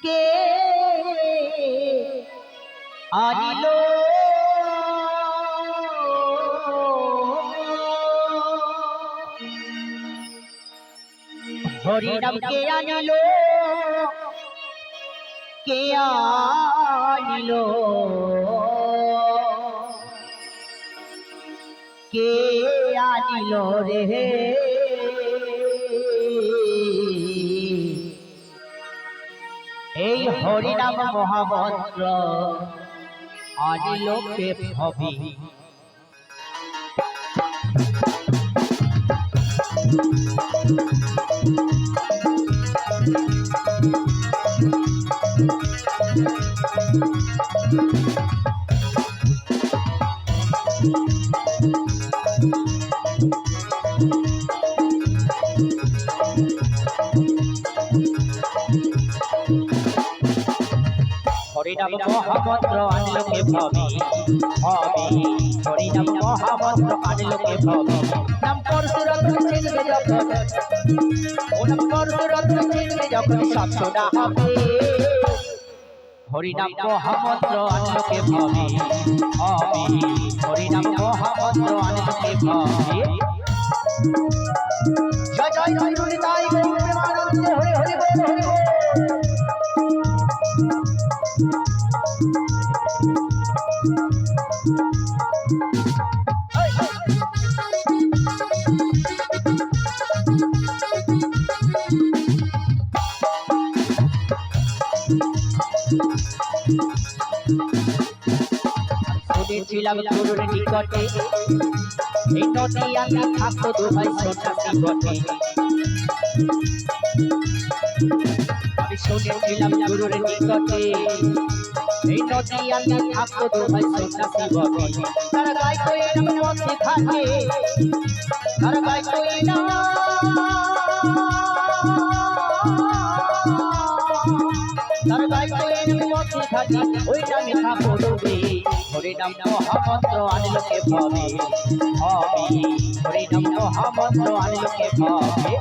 কে আনিল হরিনাম কে আনিল কে আনিল কে আনিল রে এই হরিনাম মহামন্ত্র আনিল কে ভবি হরিনাম মহামন্ত্র আনিল কে ভবি ভবি হরিনাম মহামন্ত্র আনিল কে ভবি নাম পরশুরত্ন চিনবে যখন ও নাম পরশুরত্ন চিনবে যখন সব শোনা হবে হরিনাম মহামন্ত্র আনিল কে ভবি ভবি হরিনাম মহামন্ত্র আনিল কে ভবি জয় জয় জয় হরিতাই গৌর প্রেমানন্দ হরি হরি বল হরি বল শুনেছিলাম গুরুর নিকটে এই নদী আমি থাকতো দোহাই সন্ন্যাসী বটে আমি শুনেছিলাম গুরুর নিকটে এই নদী আমি থাকতো দোহাই সন্ন্যাসী বটে তারা গায় কই নাম মধ্যে থাকে তারা গায় কই না তারা গায় কই নাম মধ্যে থাকে ওই নামে থাকো ডুবে হরিনাম মহামন্ত্র আনিল কে ভবে ভবে হরিনাম মহামন্ত্র আনিল কে ভবে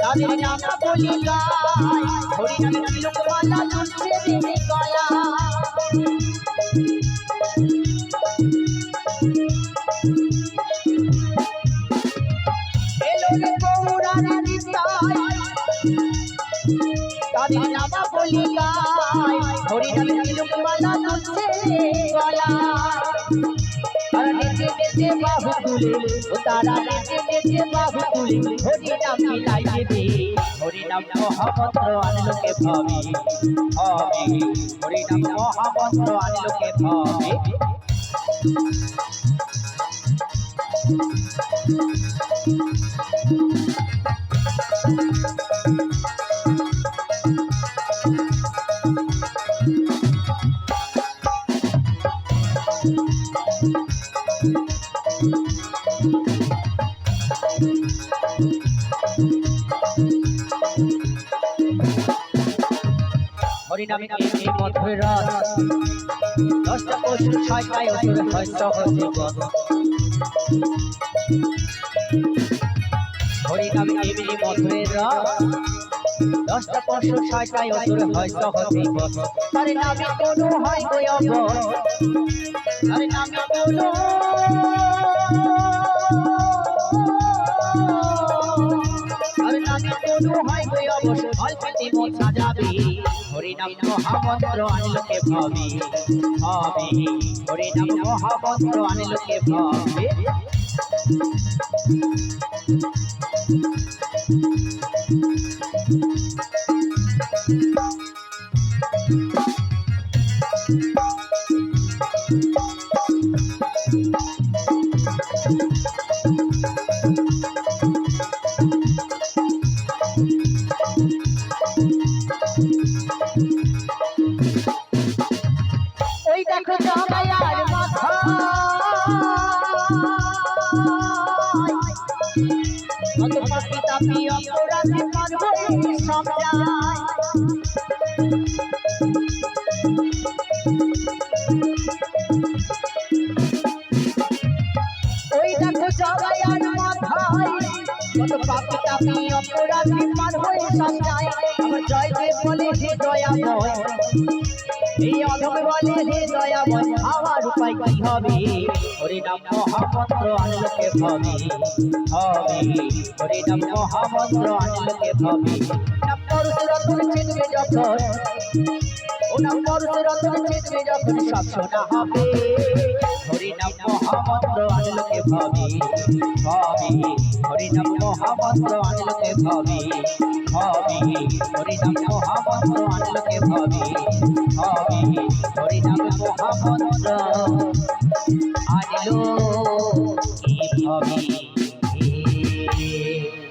তাদের নাম বলি গায় হরিনামে তিলক মালা তুলছে দেবে গলা এলো রে গৌরার নিতাই তাদের নাম বলি গায় হরিনামে তিলক মালা তুলছে গলা তারা নেচে নেচে বাহু তুলে তারা নেচে নেচে বাহু তুলে হরিনাম মিলাই দেবে হরিনাম মহামন্ত্র আনিল কে ভবে ভবে হরিনাম মহামন্ত্র আনিল কে ভবে হরিনামে এই মধুর রস দশটা পশু ছয়টায় অসুর হয় সহজে বধ হরিনামে এই মধুর রস দশটা পশু ছয়টায় অসুর হয় সহজে বধ আরে নামে কোনো হয় গো অবশ আরে নামে কোনো আরে নামে কোনো হয় গো অবশ অল্পতে মন সাজাবে হরিনাম মহামন্ত্র আনিল কে ভবে ভবে হরিনাম মহামন্ত্র আনিল কে ভবে পিতা প্রিয় অপরাধী পার হয়ে সব যায় ওই দেখো সবাই আর মাথায় কত পাপি তাপি অপরাধী পার হয়ে সব যায় আমার জয় দেব বলে হে দয়াময় এই অধম বলে হে দয়াময় আমার উপায় কি হবে হরি নাম মহামন্ত্র আনলোকে ভবে হরি নাম মহামন্ত্র আনলোকে ভবে নাম পরশুরাতন চেতবে যখন ও নাম পরশুরাতন চেতবে যখন সব শোনা হবে হরি নাম মহামন্ত্র আনলোকে ভবে হরি নাম মহামন্ত্র আনলোকে ভবে হরি নাম মহামন্ত্র আনলোকে ভবে হরি নাম মহামন্ত্র আনলো